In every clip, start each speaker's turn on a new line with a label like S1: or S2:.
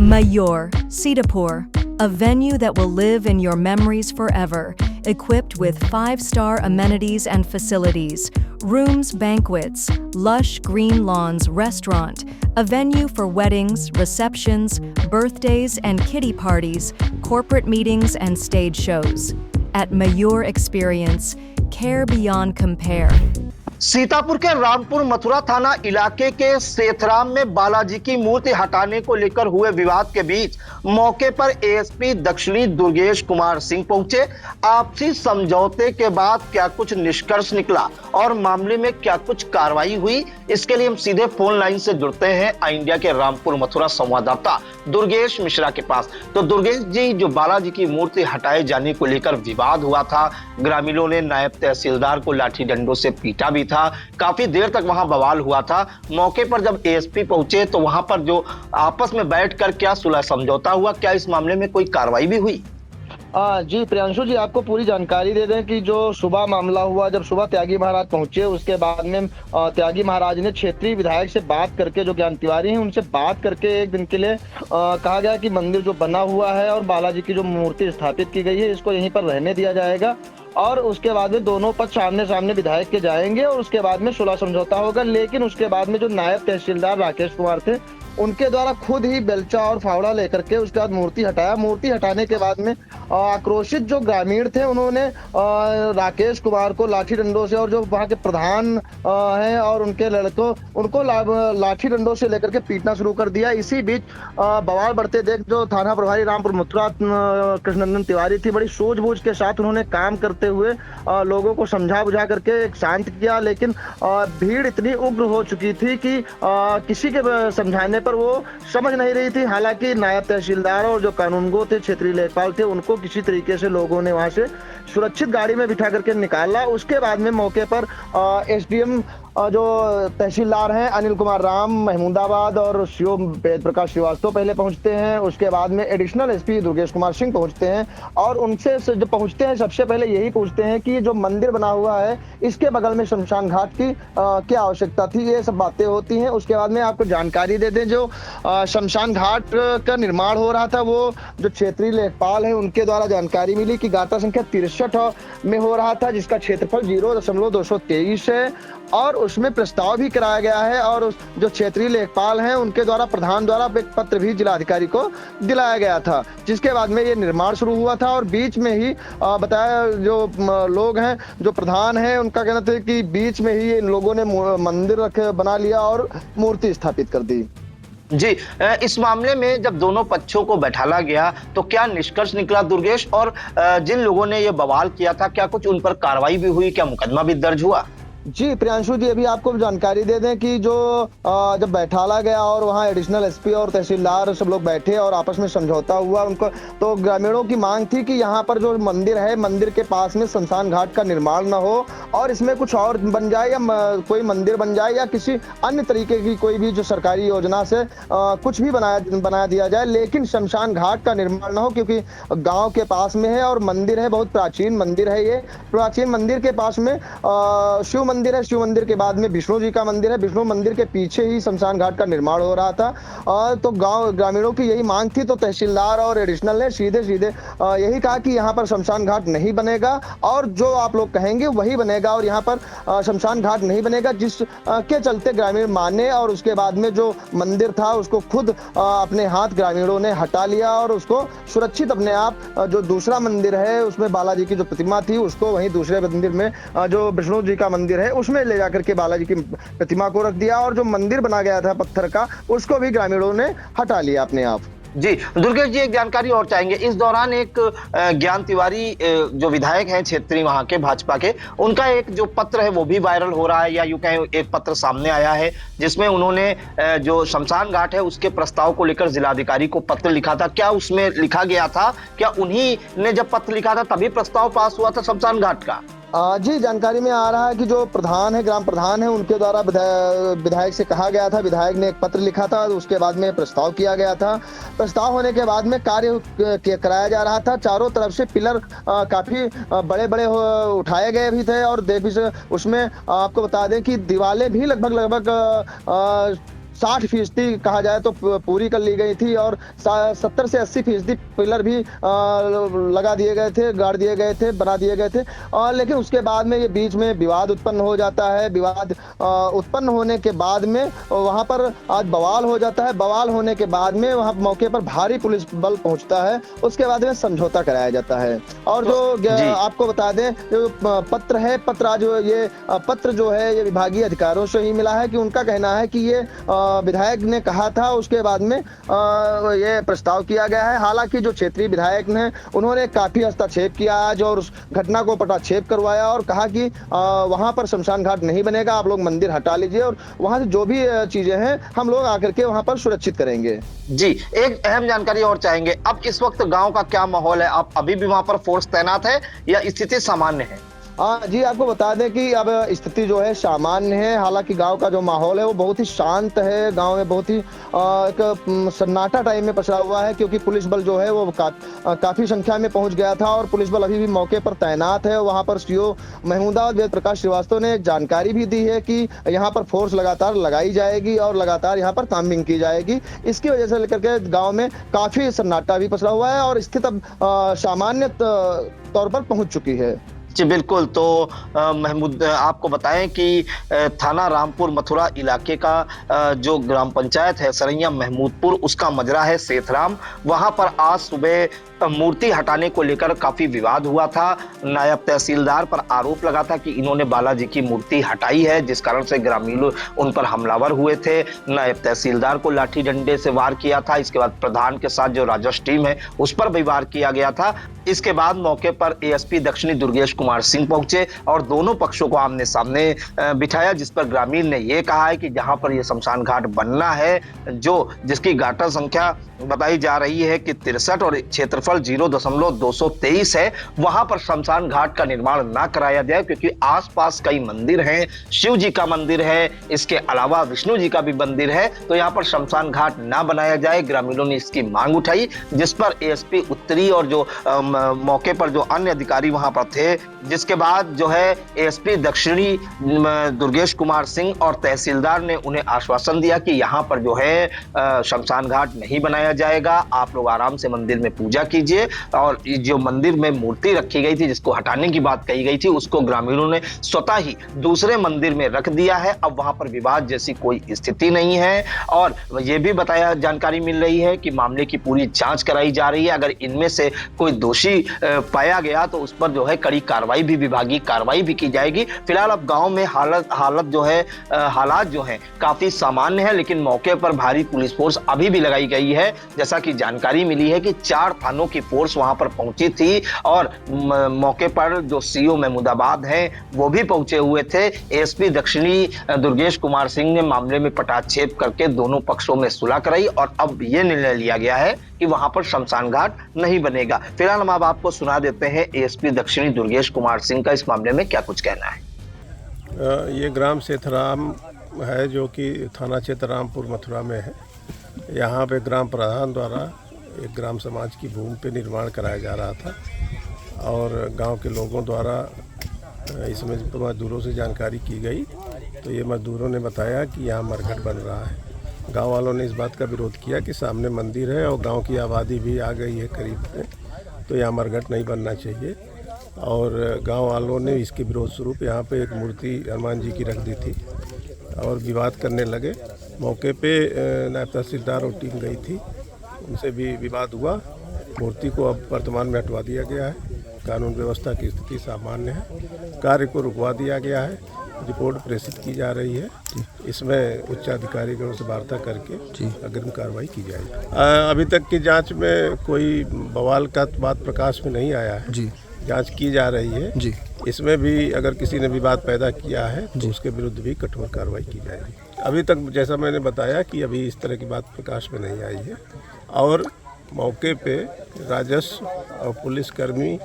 S1: Mayur, Sitapur, a venue that will live in your memories forever, equipped with 5-star amenities and facilities, rooms, banquets, lush green lawns, restaurant, a venue for weddings, receptions, birthdays and kiddie parties, corporate meetings and stage shows. At Mayur Experience, care beyond compare.
S2: Sitapur के रामपुर मथुरा थाना इलाके के सेथराम में बालाजी की मूर्ति हटाने को लेकर हुए विवाद के बीच मौके पर एएसपी दक्षिणी दुर्गेश कुमार सिंह पहुंचे। आपसी समझौते के बाद क्या कुछ निष्कर्ष निकला और मामले में क्या कुछ कार्रवाई हुई, इसके लिए हम सीधे फोन लाइन से जुड़ते हैं इंडिया के रामपुर मथुरा संवाददाता दुर्गेश मिश्रा के पास। तो दुर्गेश जी, जो बालाजी की मूर्ति हटाए जाने को लेकर विवाद हुआ था, ग्रामीणों ने नायब तहसीलदार को लाठी डंडों से पीटा भी था, काफी देर तक वहां बवाल हुआ था। मौके पर जब एएसपी पहुंचे तो वहां पर जो आपस में बैठकर क्या सुलह समझौता हुआ, क्या इस मामले में कोई कार्रवाई भी हुई?
S3: जी प्रियांशु जी, आपको पूरी जानकारी दे दें कि जो सुबह मामला हुआ, जब सुबह त्यागी महाराज पहुंचे, उसके बाद में त्यागी महाराज ने क्षेत्रीय विधायक से बात करके, जो ज्ञान तिवारी हैं, उनसे बात करके एक दिन के लिए कहा गया कि मंदिर जो बना हुआ है और बालाजी की जो मूर्ति स्थापित की गई है, इसको यहीं पर रहने दिया जाएगा और उसके बाद में दोनों पक्ष आमने सामने विधायक के जाएंगे और उसके बाद में सुलह समझौता होगा। लेकिन उसके बाद में जो नायब तहसीलदार राकेश कुमार थे, उनके द्वारा खुद ही बेलचा और फावड़ा लेकर के उसके बाद मूर्ति हटाया। मूर्ति हटाने के बाद में आक्रोशित जो ग्रामीण थे, उन्होंने राकेश कुमार को लाठी डंडों से, और जो वहां के प्रधान हैं और उनके लड़कों, उनको लाठी डंडों से लेकर के पीटना शुरू कर दिया। इसी बीच बवाल बढ़ते देख जो थाना प्रभारी रामपुर मथुरा कृष्णनंदन तिवारी थी, बड़ी सूझबूझ के साथ उन्होंने काम करते हुए लोगों को समझा बुझा करके शांत किया। लेकिन भीड़ इतनी उग्र हो चुकी थी कि किसी के समझाने पर वो समझ नहीं रही थी। हालांकि नायब तहसीलदार और जो कानूनगो थे, क्षेत्रीय लेखपाल थे, उनको किसी तरीके से लोगों ने वहां से सुरक्षित गाड़ी में बिठा करके निकाला। उसके बाद में मौके पर एसडीएम जो तहसीलदार हैं अनिल कुमार राम महमूदाबाद और सीओ वेद प्रकाश श्रीवास्तव पहले पहुंचते हैं। उसके बाद में एडिशनल एसपी दुर्गेश कुमार सिंह पहुंचते हैं और उनसे जब पहुंचते हैं, सबसे पहले यही पूछते हैं कि जो मंदिर बना हुआ है, इसके बगल में शमशान घाट की क्या आवश्यकता थी। ये सब बातें होती हैं। उसके बाद में आपको जानकारी दे दें, जो शमशान घाट का निर्माण हो रहा था, वो जो क्षेत्रीय लेखपाल है, उनके द्वारा जानकारी मिली कि गाटा संख्या 63 में हो रहा था, जिसका क्षेत्रफल 0.223 है और उसमें प्रस्ताव भी कराया गया है। और उस जो क्षेत्रीय लेखपाल हैं, उनके द्वारा प्रधान द्वारा एक पत्र भी जिलाधिकारी को दिलाया गया था, जिसके बाद में ये निर्माण शुरू हुआ था। और बीच में ही बताया, जो लोग हैं, जो प्रधान हैं, उनका कहना था कि बीच में ही इन लोगों ने मंदिर बना लिया और मूर्ति स्थापित कर दी।
S2: जी, इस मामले में जब दोनों पक्षों को बैठाला गया तो क्या निष्कर्ष निकला दुर्गेश? और जिन लोगों ने ये बवाल किया था, क्या कुछ उन पर कार्रवाई भी हुई, क्या मुकदमा भी दर्ज हुआ?
S3: जी प्रियांशु जी, अभी आपको जानकारी दे दें कि जो जब बैठाला गया और वहाँ एडिशनल एसपी और तहसीलदार सब लोग बैठे और आपस में समझौता हुआ, उनको तो ग्रामीणों की मांग थी कि यहाँ पर जो मंदिर है, मंदिर के पास में शमशान घाट का निर्माण न हो और इसमें कुछ और बन जाए या कोई मंदिर बन जाए या किसी अन्य तरीके की कोई भी जो सरकारी योजना से कुछ भी बना दिया जाए, लेकिन शमशान घाट का निर्माण न हो, क्योंकि गाँव के पास में है और मंदिर है, बहुत प्राचीन मंदिर है। ये प्राचीन मंदिर के पास में शिव मंदिर है, शिव मंदिर के बाद में विष्णु जी का मंदिर है, विष्णु मंदिर के पीछे ही शमशान घाट का निर्माण हो रहा था। तो गांव ग्रामीणों की यही मांग थी, तो तहसीलदार और एडिशनल ने सीधे यही कहा कि यहाँ पर शमशान घाट नहीं बनेगा और जो आप लोग कहेंगे वही बनेगा और यहाँ पर शमशान घाट नहीं बनेगा, जिसके चलते ग्रामीण माने। और उसके बाद में जो मंदिर था उसको खुद अपने हाथ ग्रामीणों ने हटा लिया और उसको सुरक्षित अपने आप, जो दूसरा मंदिर है उसमें बालाजी की जो प्रतिमा थी, उसको वहीं दूसरे मंदिर में जो विष्णु जी का मंदिर है उसमें ले जाकर के बालाजी की प्रतिमा को रख दिया और जो मंदिर बना गया था पत्थर का, उसको भी ग्रामीणों ने हटा लिया अपने आप।
S2: जी दुर्गेश जी, एक जानकारी और चाहेंगे। इस दौरान एक ज्ञान तिवारी जो विधायक हैं क्षेत्रीय वहां के भाजपा के, उनका एक जो पत्र है वो भी वायरल हो रहा है, या यूं कहें एक पत्र सामने आया है जिसमें उन्होंने जो शमशान घाट है उसके प्रस्ताव को लेकर जिलाधिकारी को पत्र लिखा था। क्या उसमें लिखा गया था, क्या उन्हीं ने जब पत्र लिखा था तभी प्रस्ताव पास हुआ था शमशान घाट का?
S3: जी जानकारी में आ रहा है कि जो प्रधान है, ग्राम प्रधान है, उनके द्वारा विधायक से कहा गया था, विधायक ने एक पत्र लिखा था, उसके बाद में प्रस्ताव किया गया था। प्रस्ताव होने के बाद में कार्य कराया जा रहा था। चारों तरफ से पिलर काफी बड़े बड़े उठाए गए भी थे और उसमें आपको बता दें कि दीवारें भी लगभग 60% कहा जाए तो पूरी कर ली गई थी और 70 से 80% पिलर भी लगा दिए गए थे, गाड़ दिए गए थे, बना दिए गए थे। लेकिन उसके बाद में ये बीच में विवाद उत्पन्न हो जाता है। विवाद उत्पन्न होने के बाद में वहां पर आज बवाल हो जाता है। बवाल होने के बाद में वहां मौके पर भारी पुलिस बल पहुंचता है। उसके बाद में समझौता कराया जाता है। और जो आपको बता दें, जो पत्र है, ये पत्र जो है ये विभागीय अधिकारियों से ही मिला है कि उनका कहना है कि ये विधायक ने कहा था, उसके बाद में ये प्रस्ताव किया गया है। हालांकि जो क्षेत्रीय विधायक ने उन्होंने काफी हस्तक्षेप किया आज और उस घटना को पटाक्षेप करवाया और कहा कि वहां पर शमशान घाट नहीं बनेगा, आप लोग मंदिर हटा लीजिए और वहां से जो भी चीजें हैं हम लोग आकर के वहां पर सुरक्षित करेंगे।
S2: जी, एक अहम जानकारी और चाहेंगे, अब इस वक्त गांव का क्या माहौल है? आप अभी भी वहां पर फोर्स तैनात है या स्थिति सामान्य है?
S3: जी, आपको बता दें कि अब स्थिति जो है सामान्य है। हालांकि गांव का जो माहौल है वो बहुत ही शांत है। गांव में बहुत ही एक सन्नाटा टाइम में पसरा हुआ है, क्योंकि पुलिस बल जो है वो काफी संख्या में पहुंच गया था और पुलिस बल अभी भी मौके पर तैनात है। वहां पर सीओ महमूदाबाद वेद प्रकाश श्रीवास्तव ने एक जानकारी भी दी है कि यहाँ पर फोर्स लगातार लगाई जाएगी और लगातार यहाँ पर तामीम की जाएगी। इसकी वजह से लेकर के गाँव में काफी सन्नाटा भी पसरा हुआ है और स्थिति अब सामान्य तौर पर पहुंच चुकी है।
S2: जी बिल्कुल। तो महमूद, आपको बताएं कि थाना रामपुर मथुरा इलाके का जो ग्राम पंचायत है सरैया महमूदपुर, उसका मजरा है सेथराम। वहां पर आज सुबह मूर्ति हटाने को लेकर काफी विवाद हुआ था। नायब तहसीलदार पर आरोप लगा था कि इन्होंने बालाजी की मूर्ति हटाई है, जिस कारण से ग्रामीण उन पर हमलावर हुए थे। नायब तहसीलदार को लाठी डंडे से वार किया था। इसके बाद प्रधान के साथ जो राजस्व टीम है उस पर भी वार किया गया था। इसके बाद मौके पर एएसपी दक्षिणी दुर्गेश कुमार सिंह पहुंचे और दोनों पक्षों को आमने सामने बिठाया, जिस पर ग्रामीण ने यह कहा है कि जहां पर यह शमशान घाट बनना है, जिसकी गाटर संख्या बताई जा रही है कि 63 और क्षेत्रफल 0.223 है, वहां पर शमशान घाट का निर्माण ना कराया जाए, क्योंकि आसपास कई मंदिर हैं। शिव जी का मंदिर है, इसके अलावा विष्णु जी का भी मंदिर है, तो यहां पर शमशान घाट ना बनाया जाए। ग्रामीणों ने इसकी मांग उठाई, जिस पर एएसपी उत्तरी और जो मौके पर जो अन्य अधिकारी वहां पर थे, जिसके बाद जो है एएसपी दक्षिणी दुर्गेश कुमार सिंह और तहसीलदार ने उन्हें आश्वासन दिया कि यहां पर जो है शमशान घाट नहीं बनाया जाएगा, आप लोग आराम से मंदिर में पूजा कीजिए। और जो मंदिर में मूर्ति रखी गई थी, जिसको हटाने की बात कही गई थी, उसको ग्रामीणों ने स्वतः ही दूसरे मंदिर में रख दिया है। अब वहां पर विवाद जैसी कोई स्थिति नहीं है और यह भी बताया, जानकारी मिल रही है कि मामले की पूरी जांच कराई जा रही है। अगर इनमें से कोई दोषी पाया गया तो उस पर जो है कड़ी कार्रवाई भी, विभागीय कार्रवाई भी की जाएगी। फिलहाल अब गांव में हालात जो है काफी सामान्य है, लेकिन मौके पर भारी पुलिस फोर्स अभी भी लगाई गई है। जैसा कि जानकारी मिली है कि 4 थानों की फोर्स वहां पर पहुंची थी और मौके पर जो सीओ महमूदाबाद हैं वो भी पहुंचे हुए थे। एएसपी दक्षिणी दुर्गेश कुमार सिंह ने मामले में पटाक्षेप करके दोनों पक्षों में सुलह कराई और अब यह निर्णय लिया गया है कि वहां पर शमशान घाट नहीं बनेगा। फिलहाल हम अब आपको सुना देते हैं एएसपी दक्षिणी दुर्गेश कुमार सिंह का इस मामले में क्या कुछ कहना है।
S4: ये ग्राम सेथराम है, जो कि थाना क्षेत्र रामपुर मथुरा में है। यहाँ पे ग्राम प्रधान द्वारा एक ग्राम समाज की भूमि पे निर्माण कराया जा रहा था और गांव के लोगों द्वारा इसमें मजदूरों से जानकारी की गई, तो ये मजदूरों ने बताया कि यहाँ मरघट बन रहा है। गांव वालों ने इस बात का विरोध किया कि सामने मंदिर है और गांव की आबादी भी आ गई है करीब में, तो यहाँ मरघट नहीं बनना चाहिए। और गांव वालों ने इसके विरोध स्वरूप यहाँ पे एक मूर्ति हनुमान जी की रख दी थी और विवाद करने लगे। मौके पे नायब तहसीलदार और टीम गई थी, उनसे भी विवाद हुआ। मूर्ति को अब वर्तमान में हटवा दिया गया है। कानून व्यवस्था की स्थिति सामान्य है। कार्य को रुकवा दिया गया है। रिपोर्ट प्रेषित की जा रही है। इसमें उच्चाधिकारियों से वार्ता करके अग्रिम कार्रवाई की जाएगी। अभी तक की जांच में कोई बवाल का बात प्रकाश में नहीं आया है। जांच की जा रही है जी। इसमें भी अगर किसी ने विवाद पैदा किया है तो उसके विरुद्ध भी कठोर कार्रवाई की जाएगी। अभी तक जैसा मैंने बताया कि अभी इस तरह की बात प्रकाश में नहीं आई है और मौके पे राजस्व और पुलिसकर्मी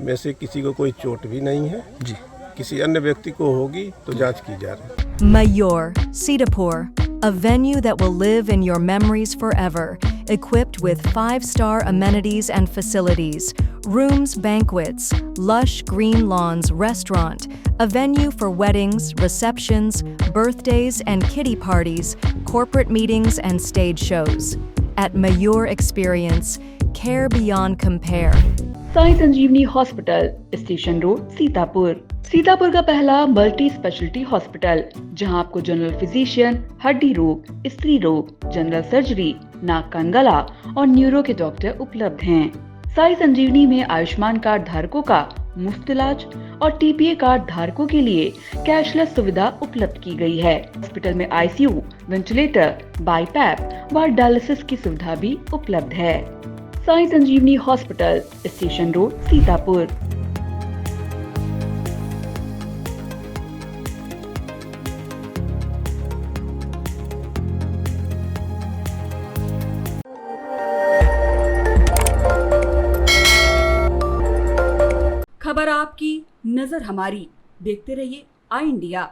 S4: में से किसी को कोई चोट भी नहीं है जी। किसी अन्य व्यक्ति को होगी तो जांच की जा रही है।
S1: Mayur, Sitapur, a venue that will live in your memories forever, equipped with 5-star amenities and facilities, rooms, banquets, lush green lawns, restaurant, a venue for weddings, receptions, birthdays and kiddie parties, corporate meetings and stage shows. At Mayur Experience, care beyond compare.
S5: Sai Sanjivani hospital, station road, Sitapur. Sitapur का पहला multi speciality hospital, जहां आपको general physician, हड्डी रोग, स्त्री रोग, general surgery, नाक कान गला और न्यूरो के डॉक्टर उपलब्ध हैं। साई संजीवनी में आयुष्मान कार्ड धारकों का मुफ्त इलाज और टीपीए कार्ड धारकों के लिए कैशलेस सुविधा उपलब्ध की गई है। हॉस्पिटल में आईसीयू, वेंटिलेटर, बाईपैप व डायलिसिस की सुविधा भी उपलब्ध है। Sai Sanjivani hospital, station road, Sitapur.
S6: खबर आपकी, नजर हमारी। देखते रहिए आई इंडिया।